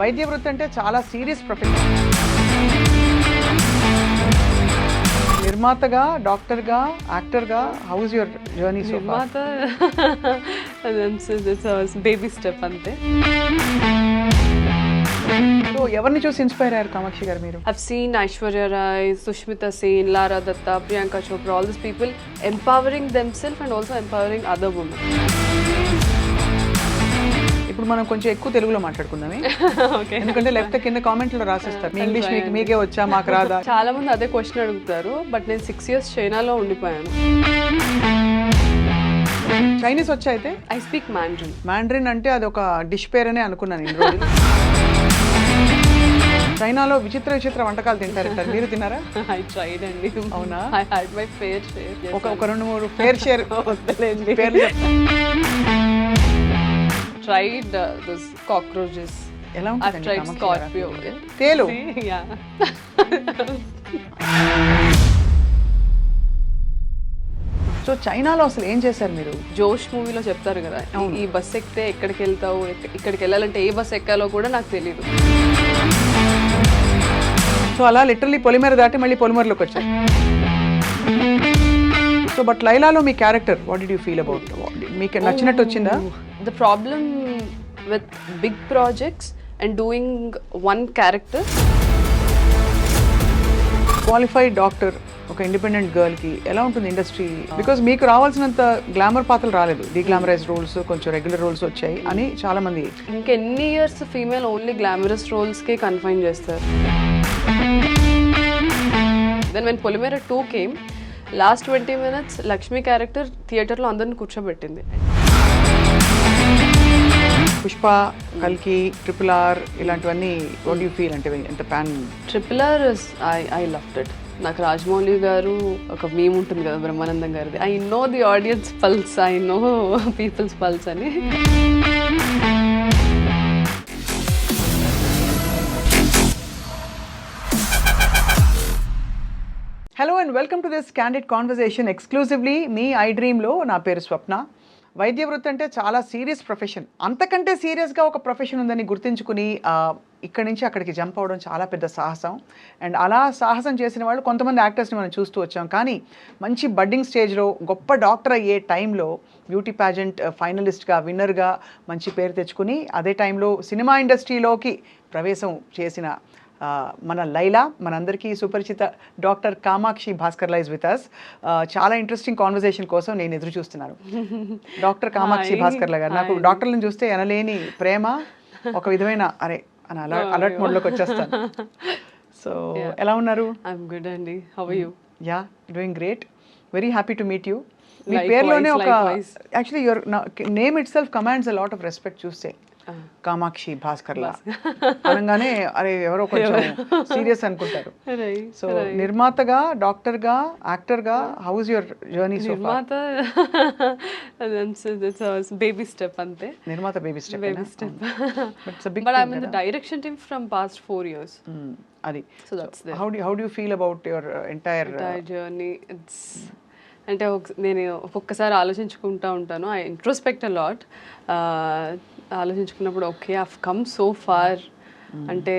వైద్య వృత్తి అంటే చాలా సీరియస్ ప్రొఫెషన్. నిర్మాతగా, డాక్టర్గా, యాక్టర్గా, how is your journey so far? నిర్మాత బేబీ స్టెప్ అంతే. సో ఎవరిని చూసి ఇన్స్పైర్ అయ్యారు కామాక్షి గారు మీరు? I've seen Aishwarya Rai, Sushmita Sen, Lara Datta, Priyanka Chopra, all these people empowering themselves and also empowering other women. ఇప్పుడు మనం కొంచెం ఎక్కువ తెలుగులో మాట్లాడుకుందామే, Okay. ఎందుకంటే లేకపోతే కింద కామెంట్లో రాసేస్తారు మీ ఇంగ్లీష్ మీకే వచ్చా మాకు రాదా. చాలా మంది అదే క్వశ్చన్ అడుగుతారు, బట్ నేను 6 years చైనాలో ఉండిపోయాను. చైనీస్ వచ్చా అయితే? I speak Mandarin. మ్యాండ్రిన్ అంటే అది ఒక డిష్ పేరనే అనుకున్నాను ఇన్ని రోజులు. చైనాలో విచిత్ర వంటకాలు తింటారంటారు, మీరు తిన్నారా? ఐ ట్రైడ్ అండి. అవునా? I had my fair share. ఒక 2-3 ఫేర్ షేర్ వద్దలేండి. పేర్లు చెప్తాను. Tried those cockroaches. ఎలా I've ఉంటుంది tried Scorpio. తేలు? Yeah. సో చైనాలో అసలు ఏం చేశారు మీరు? జోష్ మూవీలో చెప్తారు కదా, ఈ బస్ ఎక్కితే ఎక్కడికి వెళ్తావు, ఇక్కడికి వెళ్ళాలంటే ఏ బస్ ఎక్కాలో కూడా నాకు తెలియదు. సో అలా లిటరలీ పొలిమేర దాటి మళ్ళీ పొలిమేరలోకి వచ్చారు. సో బట్ లైలాలో మీ character what did you feel about? మీకు నచ్చినట్టు వచ్చిందా? The problem with big projects and doing one character. Qualified doctor ఒక ఇండిపెండెంట్ గర్ల్కి ఎలా ఉంటుంది ఇండస్ట్రీ? బికాజ్ మీకు రావాల్సినంత గ్లామర్ పాత్రలు రాలేదు, డీగ్లామరైజ్ రోల్స్, కొంచెం రెగ్యులర్ రోల్స్ వచ్చాయి అని చాలా మంది. ఇంకెన్ని ఇయర్స్ ఫీమేల్ ఓన్లీ గ్లామరస్ రోల్స్కే కన్ఫైన్ చేస్తారు. Then when Polimera 2 came, last 20 minutes Lakshmi character థియేటర్లో అందరిని కూర్చోబెట్టింది. పుష్ప, కల్కి, RRR ఇలాంటివన్నీ వాట్ యూ ఫీల్? అంటే ఎంత pan RRR I loved it. నాకు రాజమౌళి గారు ఒక మీమ్ ఉంటుంది కదా బ్రహ్మానందం గారిది, I know the audience pulse, I know people's pulse అని. Hello and welcome to this candid conversation exclusively మీ ఐ డ్రీమ్లో. నా పేరు స్వప్న. వైద్య వృత్తి అంటే చాలా సీరియస్ ప్రొఫెషన్. అంతకంటే సీరియస్గా ఒక ప్రొఫెషన్ ఉందని గుర్తించుకుని ఇక్కడి నుంచి అక్కడికి జంప్ అవడం చాలా పెద్ద సాహసం. అండ్ అలా సాహసం చేసిన వాళ్ళు కొంతమంది యాక్టర్స్ని మనం చూస్తూ వచ్చాం. కానీ మంచి బడ్డింగ్ స్టేజ్లో గొప్ప డాక్టర్ అయ్యే టైంలో బ్యూటీ ప్యాజెంట్ ఫైనలిస్ట్గా, విన్నర్గా మంచి పేరు తెచ్చుకుని అదే టైంలో సినిమా ఇండస్ట్రీలోకి ప్రవేశం చేసిన మన లైలా, మనందరికీ సుపరిచిత doctor Kamakshi Bhaskarla is with us. చాలా ఇంట్రెస్టింగ్ కాన్వర్సేషన్ కోసం నేను ఎదురు చూస్తున్నాను. డాక్టర్ కామాక్షి భాస్కర్లా గారు, నాకు డాక్టర్లను చూస్తే ఎనలేని ప్రేమ, ఒక విధమైన అరే అని అలర్ట్ మోడ్లోకి వచ్చేస్తాను. సో ఎలా ఉన్నారు? ఐఎమ్ గుడ్ అండి. How are you? Yeah, doing great. Very happy to meet you. మీ పేరులోనే ఒక actually your name itself commands a lot of respect. చూస్తే కామాక్షి భాస్కర్లా అనగానే అరే ఎవరో కొంచెం సీరియస్ అనుకుంటారు. సో నిర్మాతగా, డాక్టర్గా, యాక్టర్గా, how is your journey so far? నిర్మాత బేబీ స్టెప్ అంతే. నిర్మాత baby step. But I'm in the direction team from past 4 years. అది. So that's there. How do you feel about your entire journey? It's అంటే నేను ఒక్కొక్కసారి ఆలోచించుకుంటూ ఉంటాను. I introspect a lot. ఆలోచించుకున్నప్పుడు okay I've come so far. అంటే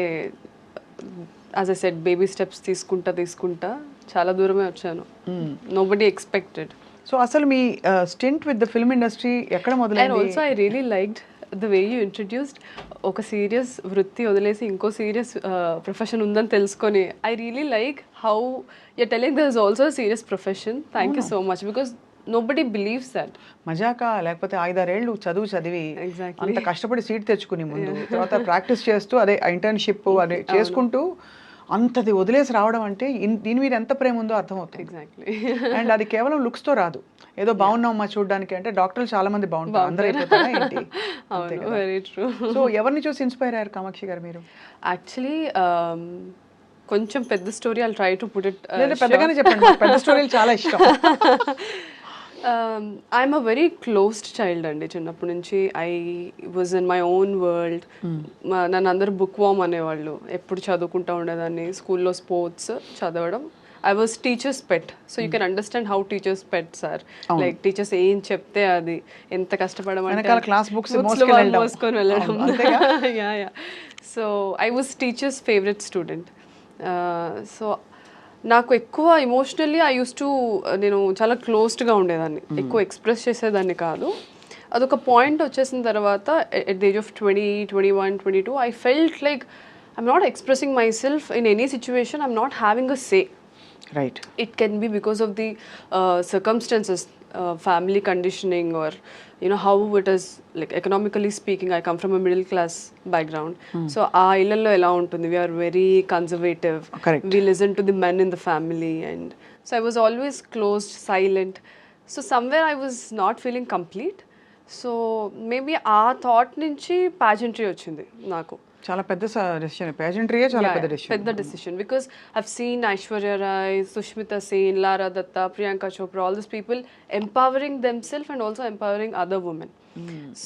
as I said baby steps తీసుకుంటా చాలా దూరమే వచ్చాను. Nobody expected. సో అసలు మీ stint with the film industry ఎక్కడ మొదలైంది? And also I really liked the way you introduced. ఒక సీరియస్ వృత్తి వదిలేసి ఇంకో సీరియస్ ప్రొఫెషన్ ఉందని తెలుసుకొని I really like how you're telling there is also a serious profession. Thank you so much, because nobody believes that. మజాకా లేకపోతే 5-6 ఏళ్ళు చదివి అంత కష్టపడి సీట్ తెచ్చుకుని ముందు తర్వాత ప్రాక్టీస్ చేస్తూ అదే ఇంటర్న్షిప్ అదే చేసుకుంటూ అంతది వదిలేసి రావడం అంటే దీని మీద ఎంత ప్రేమ ఉందో అర్థమవుతుంది. ఎగ్జాక్ట్లీ. అండ్ అది కేవలం లుక్స్తో రాదు, ఏదో బాగున్నామా చూడడానికి. అంటే డాక్టర్లు చాలా మంది బాగుంటారు, అందరూ అయిపోతారా ఏంటి? Very true. సో ఎవరిని చూసి ఇన్స్పైర్ అయ్యారు కామాక్షి గారు మీరు? యాక్చువల్లీ కొంచెం పెద్ద story, I'll try to put it. పెద్దగానే చెప్పండి, పెద్ద స్టోరీలు చాలా ఇష్టం. I'm a very closed child అండి. చిన్నప్పటి నుంచి I was in my own world. నన్ను అందరూ బుక్ వామ్ అనేవాళ్ళు. ఎప్పుడు చదువుకుంటూ ఉండేదాన్ని. స్కూల్లో స్పోర్ట్స్ చదవడం. I was teacher's pet, so you can understand how teachers' pets are. Like teachers ఏం చెప్తే అది ఎంత కష్టపడమంటే క్లాస్ బుక్స్ మోసుకొని వెళ్ళడం. Yeah. So I was teachers favourite student. So నాకు ఎక్కువ ఎమోషనల్లీ ఐ యూస్ టు నేను చాలా క్లోజ్డ్గా ఉండేదాన్ని, ఎక్కువ ఎక్స్ప్రెస్ చేసేదాన్ని కాదు. అదొక పాయింట్ వచ్చేసిన తర్వాత at the age of 20, 21, 22 I felt like I'm not expressing my self in any situation, I'm not having a say. Right. It can be because of the circumstances, family conditioning, or you know how it is, like economically speaking, I come from a middle class background. So aa illallo ela untundi, we are very conservative. Correct. We listen to the men in the family, and so I was always closed, silent. So somewhere I was not feeling complete. So maybe aa thought nunchi pageantry ochindi naku. చాలా పెద్ద decision, పేజెంట్రీయే చాలా పెద్ద decision. పెద్ద decision, because I've seen Aishwarya Rai, Sushmita Sen, Lara Dutta, Priyanka Chopra, all this people empowering them self and also empowering other women.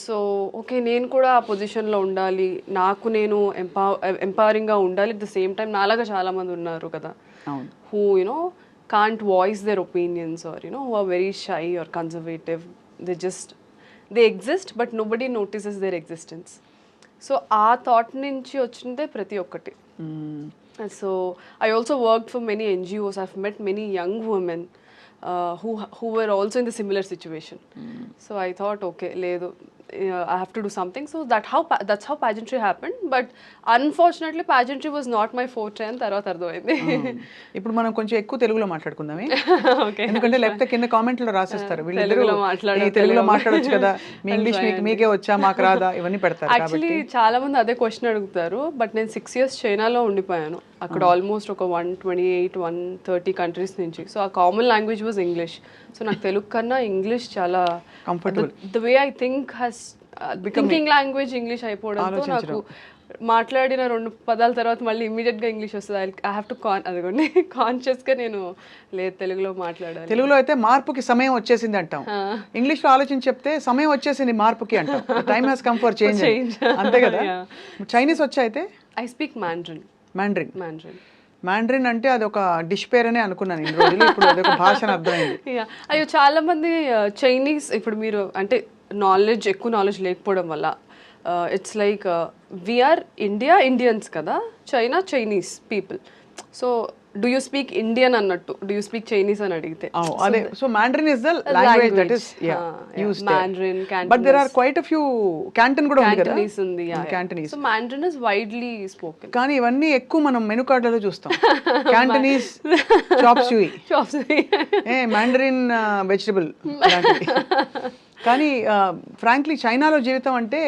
So okay, నేను కూడా ఆ పొజిషన్లో ఉండాలి, నాకు నేను ఎంపవరింగ్గా ఉండాలి. అట్ ద సేమ్ టైం నాలాగా చాలామంది ఉన్నారు కదా, who you know can't voice their opinions, or you know who are very shy or conservative. They exist but nobody notices their existence. So ఆ థాట్ నుంచి వచ్చిందే ప్రతి ఒక్కటి. So I also work for many NGOs. I've met many young women who were also in the similar situation. So I thought, okay, ledu, I have to do something. So that's how pageantry happened. But unfortunately pageantry was not my forte and తర్వాత అర్థమైంది. ఇప్పుడు మనం కొంచెం ఎక్కువ తెలుగులో మాట్లాడుకుందామే, okay, ఎందుకంటే లేకపోతే కింద కామెంట్లో రాసేస్తారు వీళ్ళిద్దరూ తెలుగులో మాట్లాడారు, తెలుగులో మాట్లాడొచ్చు కదా, మీ ఇంగ్లీష్ మీకే వచ్చా మాకు రాదా ఇవన్నీ పెడతారు. యాక్చువల్లీ చాలా మంది అదే క్వశ్చన్ అడుగుతారు. బట్ నేను 6 years చైనాలో ఉండిపోయాను. అక్కడ ఆల్మోస్ట్ ఒక 128, 130 కంట్రీస్ నుంచి. సో ఆ common language was English. So నాకు తెలుగు కన్నా ఇంగ్లీష్ చాలా comfortable. The way I think has thinking language English అయిపోవడంతో నాకు మాట్లాడిన 2 పదాల తర్వాత మళ్ళీ ఇమీడియట్గా ఇంగ్లీష్ వస్తుంది. ఐ హ్యావ్ టు అదిగోండి కాన్షియస్గా నేను లేదు తెలుగులో మాట్లాడాలి. తెలుగులో అయితే మార్పుకి సమయం వచ్చేసింది అంటాం, ఇంగ్లీష్లో ఆలోచించి చెప్తే సమయం వచ్చేసింది మార్పుకి అంటాం. Time has come for change, అంతే కదా. చైనీస్ వచ్చా అయితే? I speak Mandarin. మ్యాండ్రిన్ అంటే అది ఒక డిష్ పేరనే అనుకున్నాను ఇన్ని రోజులు, ఇప్పుడు అదొక భాష అని అర్థమైంది. అయ్యో చాలా మంది చైనీస్, ఇప్పుడు మీరు అంటే ఎక్కువ నాలెడ్జ్ లేకపోవడం వల్ల ఇట్స్ లైక్ వీఆర్ ఇండియన్స్ కదా, China Chinese people. So do you speak Indian అన్నట్టు, డూ యూ స్పీక్ చైనీస్ అని అడిగితే అదే. So Mandarin is the language that is used. Mandarin, but there are quite a few Canton కూడా ఉంది కదా, Cantonese ఉంది. Cantonese. So Mandarin is widely spoken. కానీ ఇవన్నీ ఎక్కువ మనం మెనూ కార్డులలో చూస్తాం. Cantonese chop suey, Mandarin vegetable అలాంటివి. కానీ ఫ్రాంక్లీ చైనాలో జీవితం అంటే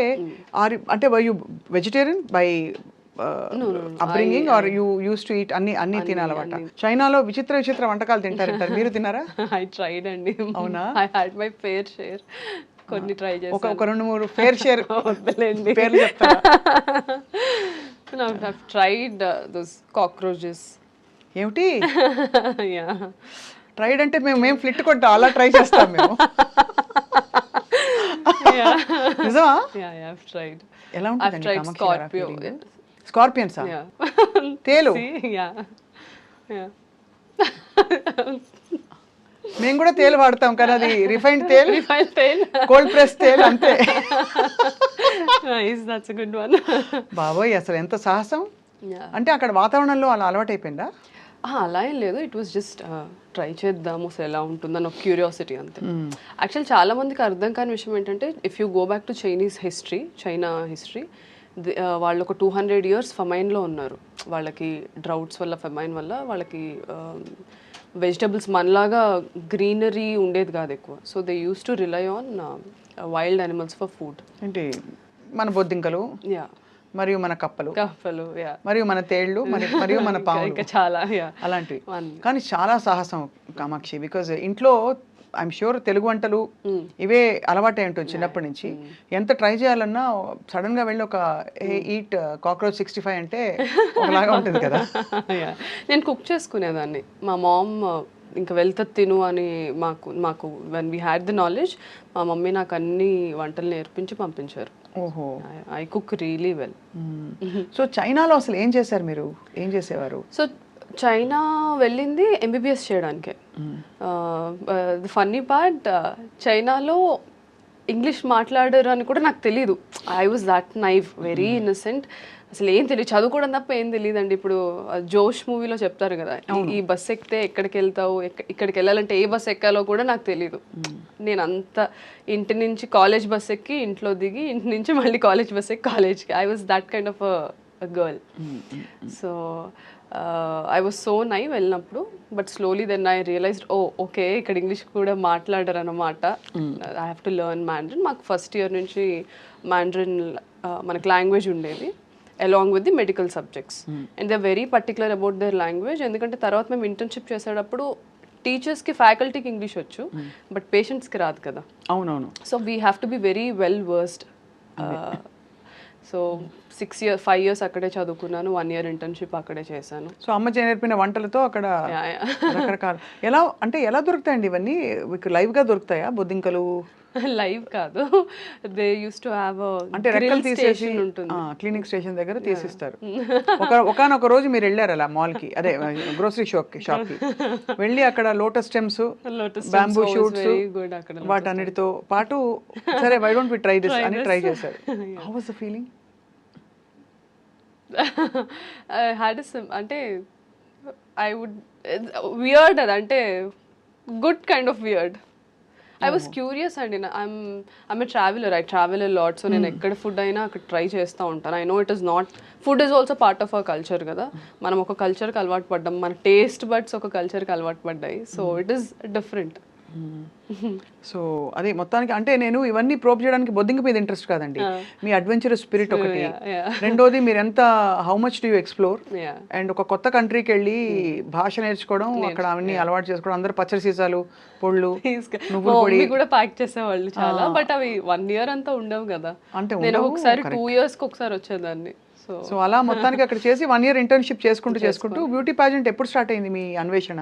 అంటే why you vegetarian by upbringing or you use to eat అన్ని తినాలన్నమాట. చైనాలో విచిత్ర వంటకాలు తింటారంటారు, మీరు తిన్నారా? ఐ ట్రైడ్ అండి. అవునా? I had my fair share. కొన్ని ట్రై చేశాను. ఒక 2-3 ఫేర్ షేర్ పేర్లు చెప్తారా? I've tried those cockroaches. ఏమిటి Yeah. ట్రైడ్ అంటే మేము ఫ్లిట్ కొట్టాం, అలా ట్రై చేస్తాం మేము. నిజమా? Yeah, I've tried. ఎలా I've tried Scorpio. స్కార్పియన్సా? Yeah. తేలు. See? Yeah. మేము కూడా తేలు వాడతాం, కానీ అది రిఫైన్డ్ తేల్, Refined tail. కోల్డ్ ప్రెస్ తేల్ అంతే. Nice, that's a good one. బాబోయ్, అసలు ఎంత సాహసం. Yeah. అంటే అక్కడ వాతావరణంలో అలా అలవాటు అయిపోయిందా? అలా ఏం లేదు, ఇట్ వాస్ జస్ట్ ట్రై చేద్దాము అసలు ఎలా ఉంటుందని ఒక క్యూరియాసిటీ అంతే. యాక్చువల్ చాలా మందికి అర్థం కాని విషయం ఏంటంటే, if you go back to China history, వాళ్ళు ఒక 200 years ఫమైన్లో ఉన్నారు. వాళ్ళకి డ్రౌట్స్ వల్ల, ఫమైన్ వల్ల వాళ్ళకి వెజిటబుల్స్ మనలాగా గ్రీనరీ ఉండేది కాదు ఎక్కువ. So they use to rely on wild animals for food. ఏంటి మన బొద్దింకలు, యా, మరియు మన కప్పలు, యా, మరియు మన తేళ్లు, మరియు మన పాములు, చాలా అలాంటివి. కానీ చాలా సాహసం కామాక్షి, బికాజ్ ఇంట్లో ఐఎమ్ ష్యూర్ తెలుగు వంటలు ఇవే అలవాటు ఉంటుంది చిన్నప్పటి నుంచి. ఎంత ట్రై చేయాలన్నా సడన్ గా వెళ్ళి ఒక ఈట్ కాక్రోచ్ 65 అంటే ఒకలాగా ఉంటుంది కదా. నేను కుక్ చేసుకునేదాన్ని. మా మామ్ ఇంకా వెళ్తా తిను అని మాకు when we had the knowledge, మా మమ్మీ నాకు అన్ని వంటలు నేర్పించి పంపించారు. ఓహో, I cook really well. So చైనాలో అసలు ఏం చేశారు మీరు, ఏం చేసేవారు? సో చైనా వెళ్ళింది MBBS చేయడానికే. ద ఫన్నీ పార్ట్, చైనాలో ఇంగ్లీష్ మాట్లాడరు అని కూడా నాకు తెలీదు. I was that naive, very innocent. అసలు ఏం తెలియదు, చదువుకోవడం తప్ప ఏం తెలియదండి. ఇప్పుడు జోష్ మూవీలో చెప్తారు కదా, ఈ బస్ ఎక్కితే ఎక్కడికి వెళ్తావు, ఇక్కడికి వెళ్ళాలంటే ఏ బస్ ఎక్కాలో కూడా నాకు తెలియదు. నేను అంత ఇంటి నుంచి కాలేజ్ బస్ ఎక్కి ఇంట్లో దిగి, ఇంటి నుంచి మళ్ళీ కాలేజ్ బస్ ఎక్కి కాలేజ్కి, I was that kind of girl. So I was so naive వెళ్ళినప్పుడు. But slowly then I realized, okay ఇక్కడ ఇంగ్లీష్ కూడా మాట్లాడరు అనమాట, I have to learn Mandarin. మాకు ఫస్ట్ ఇయర్ నుంచి మ్యాండ్రిన్ మనకి లాంగ్వేజ్ ఉండేది along with the medical subjects. And they very particular about their language. ఎందుకంటే తర్వాత మేము ఇంటర్న్షిప్ చేసేటప్పుడు టీచర్స్కి ఫ్యాకల్టీకి ఇంగ్లీష్ వచ్చు, బట్ పేషెంట్స్కి రాదు కదా. అవునవును. So we have to be very well versed. So 5 years అక్కడే చదువుకున్నాను, 1 year ఇంటర్న్షిప్ అక్కడే చేశాను. సో అమ్మ నేర్పిన వంటలతో అక్కడ రకరకాల ఎలా దొరుకుతాయండి ఇవన్నీ? మీకు లైవ్గా దొరుకుతాయా బొద్దింకలు? లైవ్ కాదు, దే యూస్ టు హ్యావ్ అంటే రెక్కలు తీసేసి క్లినిక్ స్టేషన్ దగ్గర తీసిస్తారు. ఒకనొక రోజు మీరు వెళ్ళారు అలా మాల్కి, అదే గ్రోసరీ షాప్కి వెళ్ళి అక్కడ లోటస్ స్టెమ్స్, బ్యాంబూ షూట్స్ వాటన్నిటితో పాటు సరే why don't we try this అని ట్రై చేశారు. How was the feeling? అంటే ఐ వుడ్ వియర్డ్, అది అంటే good kind of weird. I was curious అండి. I'm a traveller, I travel a lot. So నేను ఎక్కడ ఫుడ్ అయినా అక్కడ ట్రై చేస్తూ ఉంటాను. I know it is not, food is also part of our culture కదా. మనం ఒక కల్చర్కి అలవాటు పడ్డాం, మన టేస్ట్ బడ్స్ ఒక కల్చర్కి అలవాటు పడ్డాయి. So it is different. So అదే మొత్తానికి అంటే నేను ఇవన్నీ ప్రోబ్ చేయడానికి బొద్దింక మీద ఇంట్రెస్ట్ కాదండి, మీ అడ్వెంచరస్ స్పిరిట్ ఒకటి. రెండోది మీరు ఎంత how much do you explore, and ఒక కొత్త కంట్రీకి వెళ్ళి భాష నేర్చుకోవడం, అక్కడ అవన్నీ అలవాటు చేసుకోవడం. అందరు పచ్చడి సీసాలు, పొళ్ళు, నువ్వుల పొడి కూడా ప్యాక్ చేసేవాళ్ళు చాలా. బట్ అవి 1 year అంతా ఉండవు కదా. అంటే నేను ఒకసారి 2 yearsకి ఒకసారి వచ్చేదాన్ని. సో అలా మొత్తానికి అక్కడ చేసి 1 year ఇంటర్న్షిప్ చేసుకుంటూ బ్యూటీ పాజెంట్ ఎప్పుడు స్టార్ట్ అయింది మీ అన్వేషణ?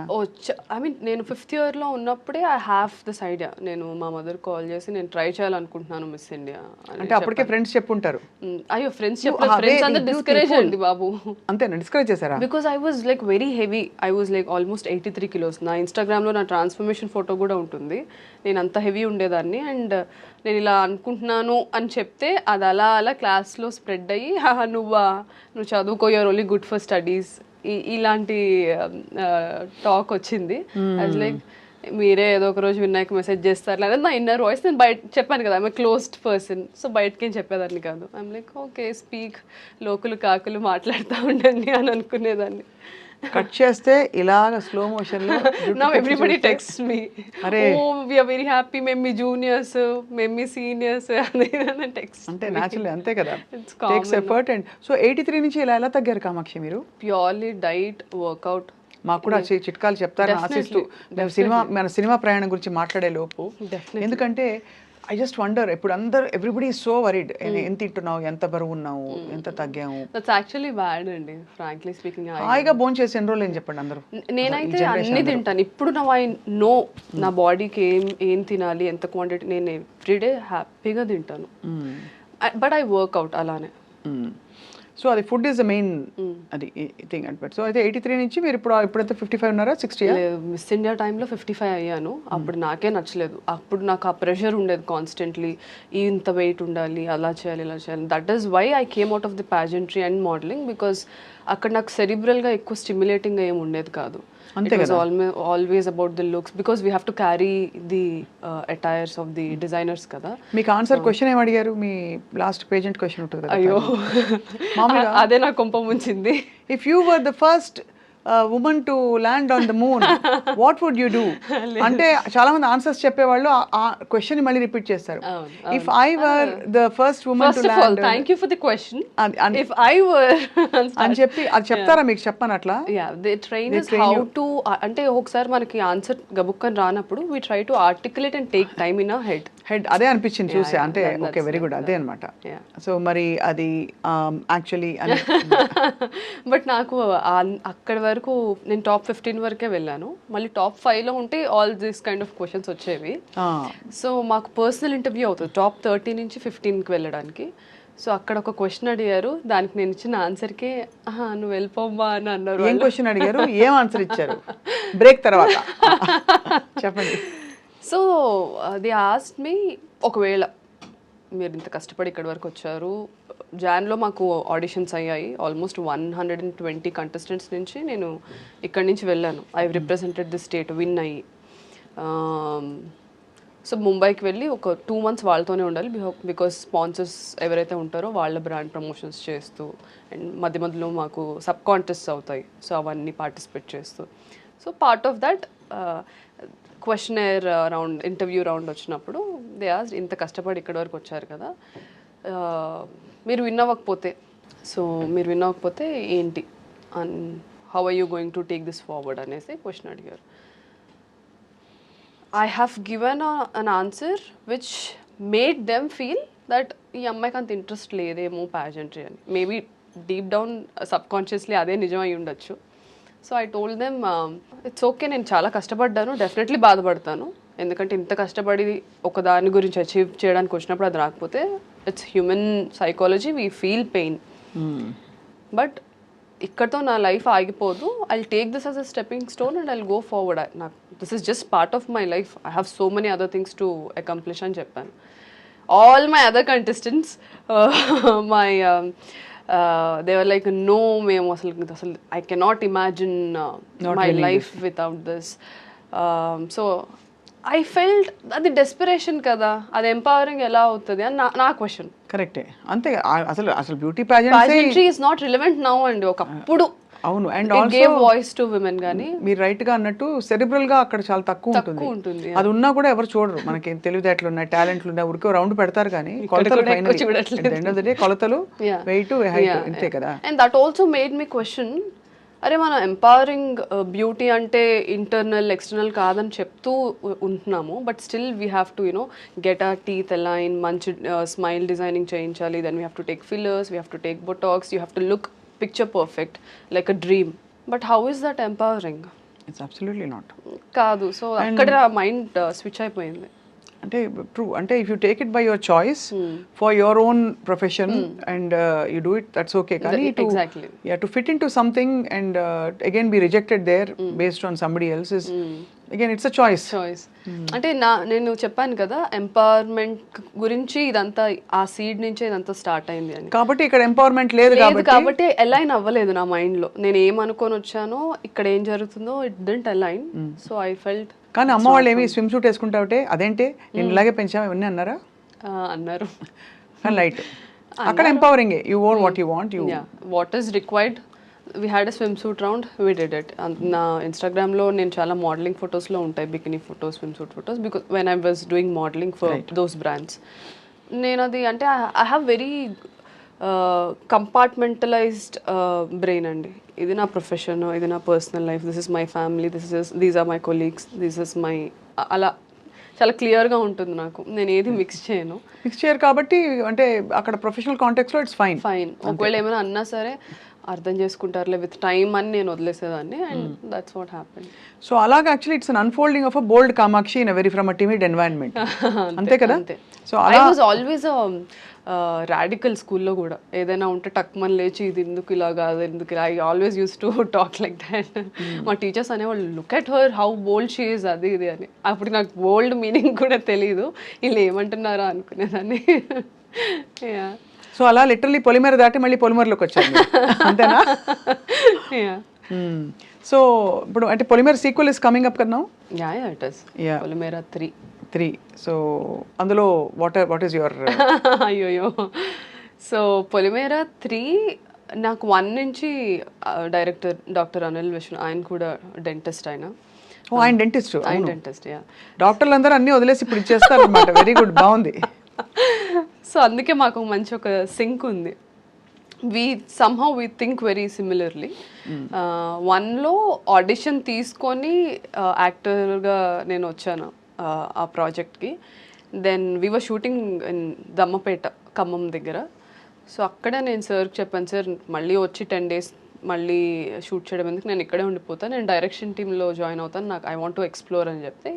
ఐ మీన్ నేను 5th yearలో ఉన్నప్పుడే ఐ హ్యావ్ దిస్ ఐడియా. నేను మా మదర్ కాల్ చేసి నేను ట్రై చేయాలనుకుంటున్నాను మిస్ ఇండియా అంటే అప్పటికే ఫ్రెండ్స్ చెప్పుంటారు. అయ్యో ఫ్రెండ్స్ చెప్పలేదు, ఫ్రెండ్స్ అందరూ డిస్కరేజ్ అండి బాబు. అంతేనా, డిస్కరేజ్ చేశారా? Because I was like very heavy, I was like almost 83 kilos. నా ఇన్స్టాగ్రామ్లో నా ట్రాన్స్ఫర్మేషన్ ఫోటో కూడా ఉంటుంది. నేను అంత హెవీ ఉండేదాన్ని. అండ్ నేను ఇలా అనుకుంటున్నాను అని చెప్తే అది అలా క్లాస్లో స్ప్రెడ్ అయ్యి, నువ్వు చదువుకో, you're only good for studies, ఇలాంటి టాక్ వచ్చింది. అది లైక్ మీరే ఏదో ఒక రోజు విన్నాక మెసేజ్ చేస్తారు లేదా నా ఇన్నర్ వాయిస్. నేను బయట చెప్పాను కదా, ఐఎమ్ క్లోజ్డ్ పర్సన్. సో బయటకేం చెప్పేదాన్ని కాదు. ఐఎమ్ లైక్ ఓకే స్పీక్, లోకులు కాకులు మాట్లాడుతూ ఉండండి అని అనుకునేదాన్ని. కట్ చేస్తే ఇలాగ స్లో మోషన్ లో now everybody text me, oh we are very happy, మేము మీ జూనియర్స్, మేము మీ సీనియర్స్ అని టెక్స్ట్. అంటే నేచురల్లీ అంతే కదా, టేక్స్ ఎఫర్ట్. అండ్ సో 83 నుంచి ఎలా తగ్గారు కామాక్షి మీరు? Purely diet, workout. మాకు కూడా చిట్కాలు చెప్తారని ఆశిస్తూ మన సినిమా ప్రయాణం గురించి మాట్లాడే లోపు, ఎందుకంటే ఐ జస్ట్ వండర్, ఇప్పుడు అందరు ఎవ్రీబడి సో వరీడ్, ఎంత తింటున్నావు, ఎంత బరువు ఉన్నావు, ఎంత తగ్గాము. దట్స్ యాక్చువల్లీ బ్యాడ్ అండి, ఫ్రాంక్లీ స్పీకింగ్. హాయిగా భోజనం చేసి ఎన్ని రోజులు ఏం చెప్పండి అందరూ. నేనైతే అన్ని తింటాను ఇప్పుడు. ఐ నో నా బాడీకి ఏం తినాలి, ఎంత క్వాంటిటీ. నేను ఎవ్రీడే హ్యాపీగా తింటాను, బట్ ఐ వర్క్అవుట్ అలానే. సో అది ఫుడ్ ఈస్ ద మెయిన్ అది థింగ్ అండ్. సో అయితే 83 నుంచి మీరు ఇప్పుడైతే 55 ఉన్నారా, 60? మిస్ ఇండియా టైంలో 55 అయ్యాను. అప్పుడు నాకే నచ్చలేదు. అప్పుడు నాకు ఆ ప్రెషర్ ఉండేది కాన్స్టెంట్లీ, ఇంత వెయిట్ ఉండాలి, అలా చేయాలి, ఇలా చేయాలి. That is why I came out of the pageantry and modelling, because అక్కడ నాకు సెరిబ్రల్గా ఎక్కువ స్టిమ్యులేటింగ్ ఏమి ఉండేది కాదు. It was always about the looks, because we have to carry the attires of the designers kada. మీకు ఆన్సర్ క్వశ్చన్ ఏం అడిగారు? మీ last pageant question ఉంటుంది కదా. అయ్యో మామూలుగా అదే నా కొంప ముంచింది. If you were the first woman to land on the moon, what would you do? అంటే చాలా మంది ఆన్సర్స్ చెప్పేవాళ్ళు ఆ క్వశ్చన్ మళ్ళీ రిపీట్ చేస్తారు. If I were the first woman to land. First of all, thank you for the question. If I were అని చెప్పి అది చెప్తారా మీకు? చెప్పాను అట్లా. Yeah, they train us how to, అంటే ఒకసారి మనకి ఆన్సర్ గబుక్కని రానప్పుడు we try to articulate and take time in our head. అదే అనిపించింది చూసే. అంటే ఓకే వెరీ గుడ్, అదే అనమాట. సో మరి అది యాక్చువల్లీ బట్ నాకు అక్కడి వరకు నేను టాప్ 15 వరకే వెళ్ళాను. మళ్ళీ టాప్ 5లో ఉంటే all this kind of questions వచ్చేవి. సో మాకు పర్సనల్ ఇంటర్వ్యూ అవుతుంది టాప్ 30 నుంచి 15కి వెళ్ళడానికి. సో అక్కడ ఒక క్వశ్చన్ అడిగారు, దానికి నేను ఇచ్చిన ఆన్సర్కే నువ్వు వెళ్ళిపోమ్మా అని అన్నారు. ఏం క్వశ్చన్ అడిగారు, ఏం ఆన్సర్ ఇచ్చారు బ్రేక్ తర్వాత చెప్పండి. సో దే ఆస్క్డ్ మీ, ఒకవేళ మీరు ఇంత కష్టపడి ఇక్కడి వరకు వచ్చారు. జాన్లో మాకు ఆడిషన్స్ అయ్యాయి. ఆల్మోస్ట్ 120 కంటెస్టెంట్స్ నుంచి నేను ఇక్కడి నుంచి వెళ్ళాను. I represented the state, win అయ్యి. సో ముంబైకి వెళ్ళి ఒక 2 months వాళ్ళతోనే ఉండాలి. బికాస్ స్పాన్సర్స్ ఎవరైతే ఉంటారో వాళ్ళ బ్రాండ్ ప్రమోషన్స్ చేస్తూ, అండ్ మధ్య మధ్యలో మాకు సబ్ కాంటెస్ట్స్ అవుతాయి. సో అవన్నీ పార్టిసిపేట్ చేస్తూ, so part of that questionnaire round, interview round వచ్చినప్పుడు దే ఆస్క్డ్, ఇంత కష్టపడి ఇక్కడి వరకు వచ్చారు కదా, మీరు విన్ అవ్వకపోతే, సో మీరు విన్ అవ్వకపోతే ఏంటి, and how are you going to take this forward అనేసి క్వశ్చన్ అడిగారు. I have given an answer which made them feel that ఈ అమ్మాయికి అంత ఇంట్రెస్ట్ లేదేమో ప్యాజెంట్రీ అని. మేబీ డీప్ డౌన్ సబ్కాన్షియస్లీ అదే నిజం అయి ఉండొచ్చు. So I told them, it's okay, నేను చాలా కష్టపడ్డాను, డెఫినెట్లీ బాధపడతాను. ఎందుకంటే ఇంత కష్టపడి ఒక దాని గురించి అచీవ్ చేయడానికి వచ్చినప్పుడు అది రాకపోతే, it's human psychology, we feel pain. But ఇక్కడతో నా లైఫ్ ఆగిపోదు. I take this as a stepping stone and I go forward. నాకు this is just part of my life, I have so many other things to accomplish అని చెప్పాను. All my other contestants my they were like, no, మేము అసలు I cannot imagine my life without this. So I felt అది desperation కదా, అది empowering ఎలా అవుతుంది అని నా క్వశ్చన్. కరెక్టే, అంతే. అసలు beauty pageantry is not relevant now అండి, ఒకప్పుడు అవును. And also gave voice to women. కానీ మీరు రైట్ గా అన్నట్టు సెరిబ్రల్ గా అక్కడ చాలా తక్కువ ఉంటుంది. అది ఉన్నా కూడా ఎవరు చూడరు. మనకి తెలివితేటలు ఉన్నాయి, టాలెంట్లు ఉన్నాయి, ఊరికే రౌండ్ పెడతారు. కానీ కొలతలు కొలతలు వెయిట్ హైట్ ఇంతే కదా. And that also made me question, అరే మనం ఎంపవరింగ్ బ్యూటీ అంటే ఇంటర్నల్ ఎక్స్టర్నల్ కాదని చెప్తూ ఉంటున్నాము, but still we have to you know get a teeth align, మంచి స్మైల్ డిజైనింగ్ చేయించాలి, then we have to take fillers, we have to take botox, you have to look picture perfect like a dream. But how is that empowering? It's absolutely not. కాదు. So అక్కడ mind switch అయిపోయింది. అంటే true, అంటే if you take it by your choice for your own profession and you do it, that's okay. కానీ to fit in to something and again be rejected there based on somebody else is again it's a choice. అంటే నేను చెప్పాను కదా, empowerment గురించి ఇదంతా ఆ seed నుంచే ఇదంతా స్టార్ట్ అయింది అని. కాబట్టి ఇక్కడ ఎంపవర్మెంట్ లేదు కాబట్టి అలైన్ అవ్వలేదు నా మైండ్ లో. నేను ఏమనుకొని వచ్చానో ఇక్కడ ఏం జరుగుతుందో it didn't align. So I felt. కానీ అమ్మ వాళ్ళు ఏమి స్విమ్ సూట్ వేసుకుంటావుటే అదేంటి నేను ఇలాగే పెంచాము ఇవన్నీ అన్నారా? అన్నారు. రైట్, అక్కడ empowering. You own what you want, you what is required. We had a swim suit round, we did it. నా ఇన్స్టాగ్రామ్లో నేను చాలా మోడలింగ్ ఫొటోస్లో ఉంటాయి, bikini photos, swim suit photos, because when I was doing modeling for those brands. నేను అది అంటే I have very compartmentalized brain అండి. ఇది నా ప్రొఫెషన్, ఇది నా personal life, this is my family, these are my colleagues, this is my, అలా చాలా క్లియర్గా ఉంటుంది నాకు. నేను ఏది మిక్స్ చేయరు కాబట్టి అంటే అక్కడ ప్రొఫెషనల్ కాంటెక్స్లో ఇట్స్ ఫైన్. ఒకవేళ ఏమైనా అన్నా సరే అర్థం చేసుకుంటారులే విత్ టైమ్ అని నేను వదిలేసేదాన్ని. And that's what happened. So అలాగా actually it's an unfolding of a bold Kamakshi in a very from a timid environment. అంతే కదా. So I was always radical స్కూల్లో కూడా. ఏదైనా ఉంటే టక్మన్ లేచి ఇది ఎందుకు ఇలా కాదు, ఎందుకు ఇలా, I always use to talk like that. మా టీచర్స్ అనేవాళ్ళు, look at her how bold she is, అది ఇది అని. అప్పుడు నాకు బోల్డ్ మీనింగ్ కూడా తెలీదు, వీళ్ళు ఏమంటున్నారా అనుకునేదాన్ని. సో అలా లిటరల్లీ పొలిమేర దాటి మళ్ళీ పొలిమేరలోకి వచ్చారు, అంతేనా? సో ఇప్పుడు అంటే పొలిమేర సీక్వెల్ ఇస్ కమింగ్ అప్ కదా. It is Polimera 3. సో అందులో వాట్ ఈస్ యువర్ అయ్యోయో. సో పొలిమేర 3 నాకు 1 నుంచి డైరెక్టర్ డాక్టర్ అనిల్ విష్ణు, ఆయన కూడా డెంటిస్ట్. ఆయన డెంటిస్ట్. యా. డాక్టర్లు అందరూ అన్ని వదిలేసి ఇప్పుడు ఇచ్చేస్తారు అనమాట. వెరీ గుడ్, బాగుంది. సో అందుకే మాకు మంచి ఒక సింక్ ఉంది. somehow we think very similarly. 1లో ఆడిషన్ తీసుకొని యాక్టర్గా నేను వచ్చాను ఆ ప్రాజెక్ట్కి. Then we were shooting in Dammapeta, Khammam దగ్గర. సో అక్కడ నేను సార్కి చెప్పాను, సార్ మళ్ళీ వచ్చి 10 days మళ్ళీ షూట్ చేయడం ఎందుకు, నేను ఇక్కడే ఉండిపోతాను, నేను డైరెక్షన్ టీంలో జాయిన్ అవుతాను, నాకు ఐ వాంట్ టు ఎక్స్ప్లోర్ అని చెప్తే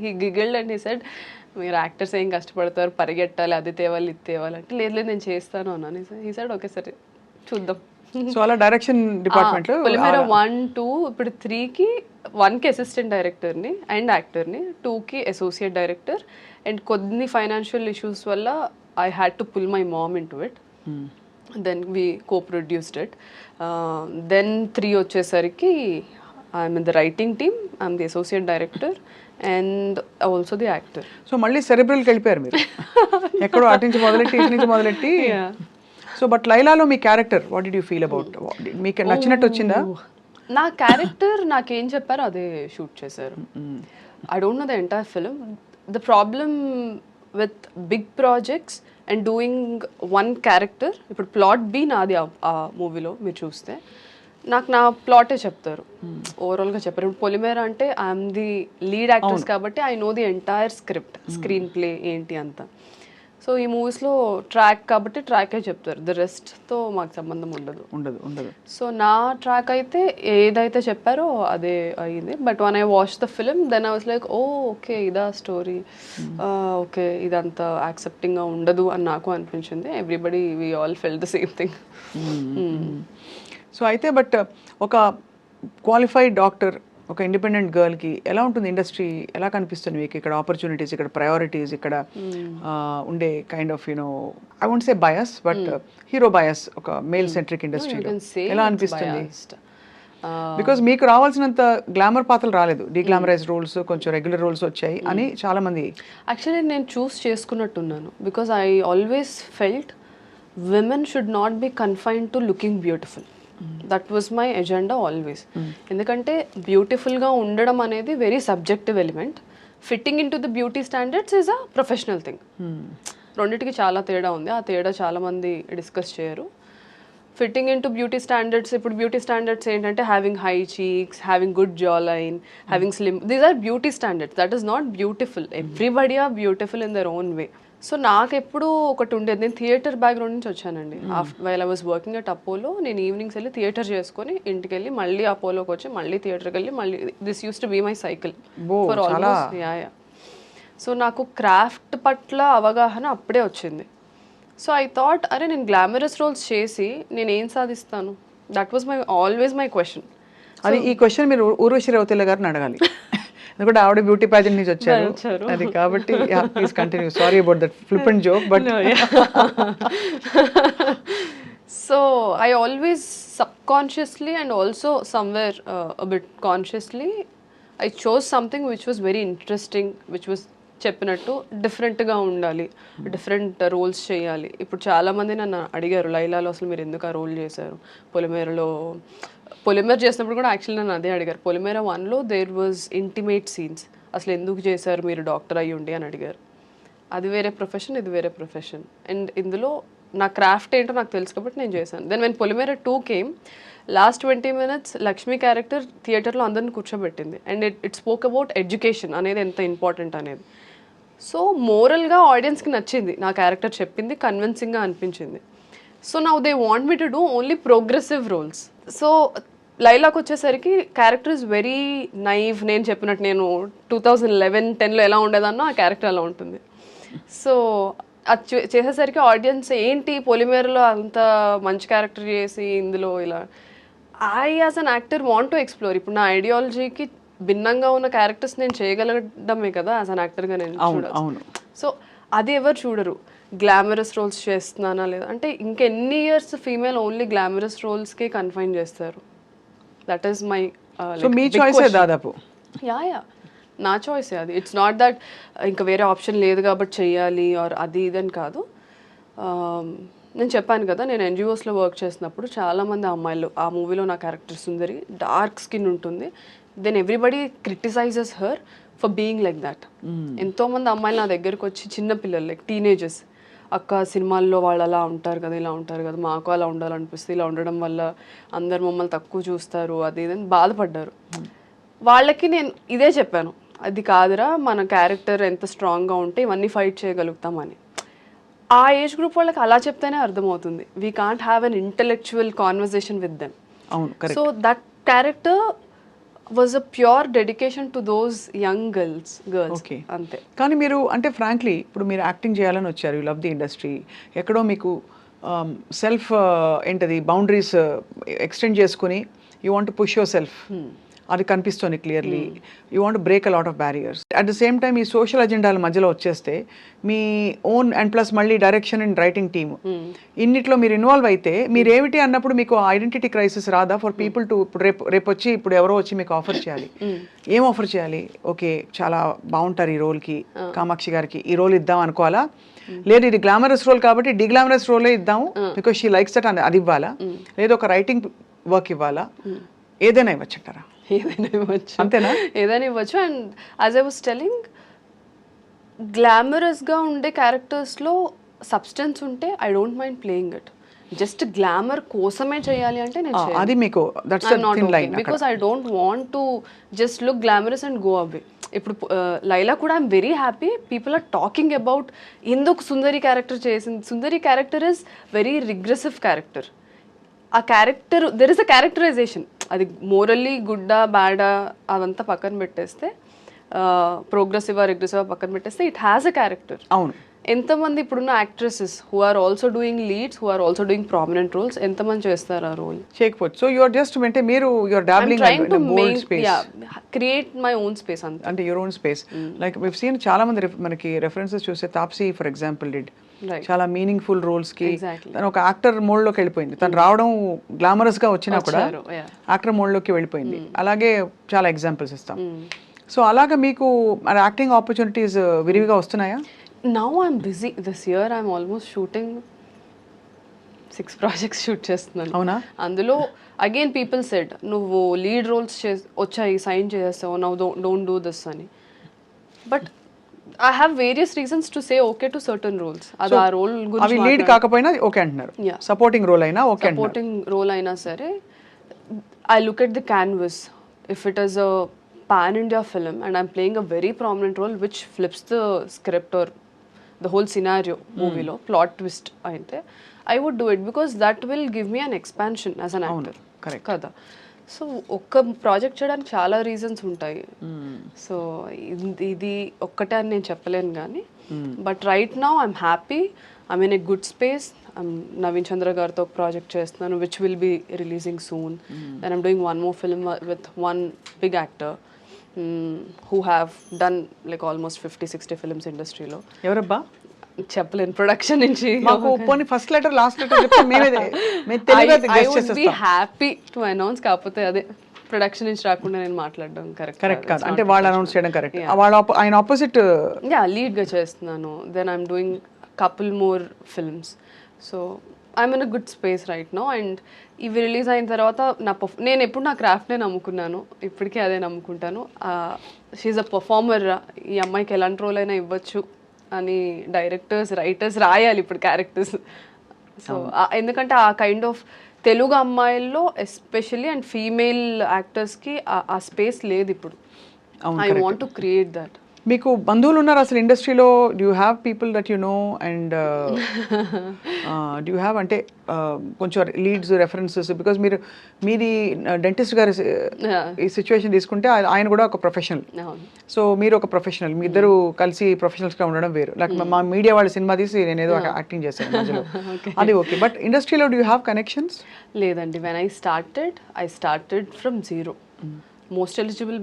హీ గిగిల్డ్ అండ్ హీ సెడ్, మీరు యాక్టర్స్ ఏం కష్టపడతారు, పరిగెట్టాలి, అది తేవాలి ఇది తేవాలి అంటే, లేదు నేను చేస్తాను అన్నాను. హీ సెడ్ ఓకే సరే చూద్దాం. సో అలా డైరెక్షన్ డిపార్ట్మెంట్ పొలిమేర 1, 2, ఇప్పుడు 3కి 1కి అసిస్టెంట్ డైరెక్టర్ని అండ్ యాక్టర్ని, 2కి అసోసియేట్ డైరెక్టర్. అండ్ కొన్ని ఫైనాన్షియల్ ఇష్యూస్ వల్ల I had to pull my mom into it. Then we co-produced it. Then 3 వచ్చేసరికి I'm in the writing team, I'm the associate director and also the actor. So మళ్ళీ సెరెబ్రల్కి వెళ్ళిపోయారు మీరు, ఎక్కడో అటు నుంచి మొదలెట్టి ఇటు నుంచి మొదలెట్టి. సో బట్ లైలాలో మీ character what did you feel about, మీకు నచ్చినట్టు వచ్చిందా? నా క్యారెక్టర్ నాకేం చెప్పారో అదే షూట్ చేశారు. I don't know the entire film. The problem with big projects and doing one character, ఇప్పుడు ప్లాట్ బి నాది ఆ మూవీలో మీరు చూస్తే నాకు నా ప్లాటే చెప్తారు, ఓవరాల్గా చెప్పారు. ఇప్పుడు పొలిమేర అంటే ఐఎమ్ ది లీడ్ యాక్టర్స్ కాబట్టి I know the entire script, screen play ఏంటి అంతా. సో ఈ మూవీస్లో ట్రాక్ కాబట్టి ట్రాకే చెప్తారు, ద రెస్ట్తో మాకు సంబంధం ఉండదు. సో నా ట్రాక్ అయితే ఏదైతే చెప్పారో అదే అయ్యింది. But one I watch the film then I was like oh okay ఇదా స్టోరీ, ఓకే ఇదంతా యాక్సెప్టింగ్గా ఉండదు అని నాకు అనిపించింది. Everybody we all fell the same thing. So అయితే బట్ ఒక క్వాలిఫైడ్ డాక్టర్, ఒక ఇండిపెండెంట్ గర్ల్కి ఎలా ఉంటుంది ఇండస్ట్రీ, ఎలా కనిపిస్తుంది మీకు ఇక్కడ ఆపర్చునిటీస్, ఇక్కడ ప్రయారిటీస్, ఇక్కడ ఉండే kind of you know I won't say bias but hero bias, ఒక మేల్ సెంట్రిక్ ఇండస్ట్రీలో ఎలా అనిపిస్తుంది? బికాజ్ మీకు రావాల్సినంత గ్లామర్ పాత్రలు రాలేదు, డీగ్లామరైజ్ రోల్స్, కొంచెం రెగ్యులర్ రోల్స్ వచ్చాయి అని చాలా మంది. యాక్చువల్లీ నేను చూస్ చేసుకున్నట్టున్నాను, because I always felt women should not be confined to looking beautiful. That was my agenda always. ఎందుకంటే బ్యూటిఫుల్గా ఉండడం అనేది very subjective element. Fitting in to the beauty standards is a professional thing. రెండింటికి చాలా తేడా ఉంది, ఆ తేడా చాలా మంది డిస్కస్ చేయరు. Fitting in to beauty standards, ఇప్పుడు బ్యూటీ స్టాండర్డ్స్ ఏంటంటే having high cheeks, having good jaw line, having slim, these are beauty standards. That is not beautiful. Everybody are beautiful in their own way. So నాకు ఎప్పుడు ఒకటి ఉండేది, నేను theatre background నుంచి వచ్చానండి. While I was working at Apollo, నేను evenings వెళ్ళి theatre చేసుకొని ఇంటికి వెళ్ళి మళ్ళీ అపోలోకి వచ్చి మళ్ళీ థియేటర్కి వెళ్ళి మళ్ళీ this use to be my cycle for almost. Yeah. So నాకు క్రాఫ్ట్ పట్ల అవగాహన అప్పుడే వచ్చింది. సో ఐ థాట్ అరే నేను గ్లామరస్ రోల్స్ చేసి నేను ఏం సాధిస్తాను, that was my always my question. అది ఈ క్వశ్చన్ మీరు ఊర్వశి రౌతేలా గారిని అడగాలి, ఎందుకంటే ఆవిడ బ్యూటీ ప్యాజెంట్ నుంచి వచ్చారు అది కాబట్టి. Please continue, sorry about that flip and joke but. So I always subconsciously and also somewhere a bit consciously I chose something which was very interesting, which was చెప్పినట్టు డిఫరెంట్గా ఉండాలి, డిఫరెంట్ రోల్స్ చేయాలి. ఇప్పుడు చాలామంది నన్ను అడిగారు లైలాలో అసలు మీరు ఎందుకు ఆ రోల్ చేశారు, పొలిమేర చేసినప్పుడు కూడా యాక్చువల్లీ నన్ను అదే అడిగారు. పొలిమేర 1లో దేర్ వాజ్ ఇంటిమేట్ సీన్స్, అసలు ఎందుకు చేశారు మీరు డాక్టర్ అయ్యి ఉండి అని అడిగారు. అది వేరే ప్రొఫెషన్, ఇది వేరే ప్రొఫెషన్. అండ్ ఇందులో నా క్రాఫ్ట్ ఏంటో నాకు తెలుసు కాబట్టి నేను చేశాను. Then when Polimera 2 came, last 20 minutes Lakshmi character థియేటర్లో అందరిని కూర్చోబెట్టింది. And it spoke about education అనేది ఎంత ఇంపార్టెంట్ అనేది. సో మోరల్గా ఆడియన్స్కి నచ్చింది నా క్యారెక్టర్, చెప్పింది కన్విన్సింగ్గా అనిపించింది. So now they want me to do only progressive roles. So లైలాకి వచ్చేసరికి క్యారెక్టర్ ఇస్ వెరీ నైవ్. నేను చెప్పినట్టు నేను 2011-10లో ఎలా ఉండేదన్నో ఆ క్యారెక్టర్ అలా ఉంటుంది. సో అది చేసేసరికి ఆడియన్స్ ఏంటి పొలిమేరలో అంత మంచి క్యారెక్టర్ చేసి ఇందులో ఇలా, I as an actor want to explore. ఇప్పుడు నా ఐడియాలజీకి భిన్నంగా ఉన్న క్యారెక్టర్స్ నేను చేయగలగడమే కదా యాజ్ అన్ యాక్టర్గా నేను చూడాలి. సో అది ఎవరు చూడరు, గ్లామరస్ రోల్స్ చేస్తున్నానా లేదా అంటే. ఇంకెన్ని ఇయర్స్ ఫీమేల్ ఓన్లీ గ్లామరస్ రోల్స్కి కన్ఫైన్ చేస్తారు. That is my me choice దాదాపు. యా నా చాయిసే అది. ఇట్స్ నాట్ దట్ ఇంకా వేరే ఆప్షన్ లేదు కాబట్టి చెయ్యాలి ఆర్ అది ఇదని కాదు. నేను చెప్పాను కదా నేను ఎన్జిఓస్లో వర్క్ చేసినప్పుడు చాలామంది అమ్మాయిలు, ఆ మూవీలో నా క్యారెక్టర్ సుందరి డార్క్ స్కిన్ ఉంటుంది, then everybody criticizes her for being like that. ఎంతోమంది అమ్మాయిలు నా దగ్గరకు వచ్చి చిన్నపిల్లలు లైక్ టీనేజర్స్, అక్క సినిమాల్లో వాళ్ళు అలా ఉంటారు కదా ఇలా ఉంటారు కదా మాకు అలా ఉండాలనిపిస్తుంది, ఇలా ఉండడం వల్ల అందరు మమ్మల్ని తక్కువ చూస్తారు అది ఇదని బాధపడ్డారు. వాళ్ళకి నేను ఇదే చెప్పాను, అది కాదురా మన క్యారెక్టర్ ఎంత స్ట్రాంగ్గా ఉంటే ఇవన్నీ ఫైట్ చేయగలుగుతామని. ఆ ఏజ్ గ్రూప్ వాళ్ళకి అలా చెప్తేనే అర్థమవుతుంది. We can't have an intellectual conversation with them. So that character was a pure dedication to those young girls అంతే. కానీ మీరు అంటే ఫ్రాంక్లీ ఇప్పుడు మీరు యాక్టింగ్ చేయాలని వచ్చారు, యూ లవ్ ది ఇండస్ట్రీ, ఎక్కడో మీకు సెల్ఫ్ ఏంటది బౌండరీస్ ఎక్స్టెండ్ చేసుకుని you want to push your self. అది కనిపిస్తుంది clearly. You want break a lot of barriers. At the same time ఈ సోషల్ అజెండాల మధ్యలో వచ్చేస్తే మీ ఓన్ అండ్ ప్లస్ మళ్ళీ డైరెక్షన్ అండ్ రైటింగ్ టీమ్ ఇన్నిట్లో మీరు ఇన్వాల్వ్ అయితే మీరు ఏమిటి అన్నప్పుడు మీకు ఐడెంటిటీ క్రైసిస్ రాదా ఫర్ పీపుల్ టు ఇప్పుడు రేపు వచ్చి ఇప్పుడు ఎవరో వచ్చి మీకు ఆఫర్ చేయాలి, ఏం ఆఫర్ చేయాలి? ఓకే చాలా బాగుంటారు ఈ రోల్కి, కామాక్షి గారికి ఈ రోల్ ఇద్దాం అనుకోవాలా? లేదు ఇది గ్లామరస్ రోల్ కాబట్టి డిగ్లామరస్ రోలే ఇద్దాము బికాస్ షీ లైక్స్ దట్ అది ఇవ్వాలా? లేదు ఒక రైటింగ్ వర్క్ ఇవ్వాలా? ఏదైనా ఇవ్వచ్చు అంటారా? ఏదైనా ఇవ్వచ్చు, అంతేనా? ఏదైనా ఇవ్వచ్చు. And as I was telling, గ్లామరస్గా ఉండే క్యారెక్టర్స్లో సబ్స్టెన్స్ ఉంటే I don't mind playing it. Just glamour కోసమే చేయాలి అంటే నేను అది మీకు that's the thin line, because I don't want to just look glamorous and go away. ఇప్పుడు లైలా కూడా I'm very happy people are talking about ఎందుకు సుందరి క్యారెక్టర్ చేసింది. Sundari character is very regressive character. ఆ character there is a characterisation. అది morally గుడ్డా బ్యాడా అదంతా పక్కన పెట్టేస్తే, ప్రోగ్రెసివా రిగ్రెసివా పక్కన పెట్టేస్తే ఇట్ హ్యాస్ అ క్యారెక్టర్. అవును. ఎంతమంది ఇప్పుడున్న actresses who are also doing leads, who are also doing prominent roles, ఎంతమంది చేస్తారు ఆ రోల్? చేయకపోవచ్చు. సో యు ఆర్ జస్ట్ అంటే మీరు you are dabbling in the bold space, create my own space అంటే your own space. Like we've seen చాలా మంది మనకి రెఫరెన్సెస్ చూస్తే తాప్సీ ఫర్ ఎగ్జాంపుల్ డిడ్ చాలా మీనింగ్ఫుల్ రోల్స్ కి తను ఒక యాక్టర్ మోడ్ లోకి వెళ్ళిపోయింది. తను రావడం గ్లామరస్ గా వచ్చినా కూడా యాక్టర్ మోడ్ లోకి వెళ్ళిపోయింది. అలాగే చాలా ఎగ్జాంపుల్స్ ఇస్తాం. సో అలాగా మీకు యాక్టింగ్ ఆపర్చునిటీస్ విరివిగా వస్తున్నాయా? Now I'm busy. This year I'm almost shooting 6 projects shoot చేస్తున్నాను. అవునా? అందులో అగైన్ పీపుల్ సెడ్ నువ్వు లీడ్ రోల్స్ వచ్చాయి సైన్ చేస్తావు, నౌ డోంట్ డూ దిస్ అని. But I have various reasons to say okay to certain roles. అది ఆ role గురించి అవి లీడ్ కాకపోయినా ఓకే అంటున్నారు. సపోర్టింగ్ రోల్ అయినా ఓకే, సపోర్టింగ్ రోల్ అయినా సరే I look at the canvas. If it is a pan India film and I'm playing a very prominent role which flips the script or the whole scenario మూవీలో plot twist అయితే I would do it because that will give me an expansion as an actor. Correct కదా. So ఒక్క project చేయడానికి చాలా reasons ఉంటాయి. So ఇది ఒక్కటే అని నేను చెప్పలేను కానీ, but right now I'm happy, I'm in a good space. Naveen Chandra గారితో ఒక ప్రాజెక్ట్ చేస్తున్నాను which will be releasing soon. Then I'm doing one more film with one big actor who have done like almost 50-60 films ఇండస్ట్రీలో. ఎవరబ్బా? చెప్పలేను. Production నుంచి మాకు పోనీ first letter last letter చెప్తే మేము తెలియదు I would be happy to announce. కాకపోతే అదే ప్రొడక్షన్ నుంచి రాకుండా నేను మాట్లాడడం కరెక్ట్ కాదు. అంటే వాళ్ళు అనౌన్స్ చేయడం కరెక్ట్. వాళ్ళ ఆయన ఆపోజిట్ లీడ్ గా చేస్తున్నాను. Then I'm doing couple more films. So I'm in a good space right no. And ఇవి రిలీజ్ అయిన తర్వాత నేను ఎప్పుడు నా క్రాఫ్ట్నే నమ్ముకున్నాను, ఇప్పటికీ అదే నమ్ముకుంటాను. షీఈ్ అ పర్ఫార్మర్, ఈ అమ్మాయికి ఎలాంటి రోల్ అయినా ఇవ్వచ్చు అని డైరెక్టర్స్ రైటర్స్ రాయాలి ఇప్పుడు క్యారెక్టర్స్. సో ఎందుకంటే ఆ కైండ్ ఆఫ్ తెలుగు అమ్మాయిల్లో ఎస్పెషల్లీ అండ్ ఫీమేల్ యాక్టర్స్కి ఆ స్పేస్ లేదు ఇప్పుడు. I want to create that. మీకు బంధువులు ఉన్నారు అసలు ఇండస్ట్రీలో? Do you have people that you know and do you have అంటే కొంచెం లీడ్స్ రెఫరెన్సెస్? బికాజ్ మీది డెంటిస్ట్ గారి ఈ సిచ్యువేషన్ తీసుకుంటే ఆయన కూడా ఒక ప్రొఫెషనల్, సో మీరు ఒక ప్రొఫెషనల్, మీ ఇద్దరు కలిసి ప్రొఫెషనల్స్గా ఉండడం వేరు. లైక్ మా మీడియా వాళ్ళ సినిమా తీసి నేను ఏదో యాక్టింగ్ చేశాను మధ్యలో, అది ఓకే. బట్ ఇండస్ట్రీలో డూ యూ హ్యావ్ కనెక్షన్స్? లేదండి. When I started from zero. Most eligible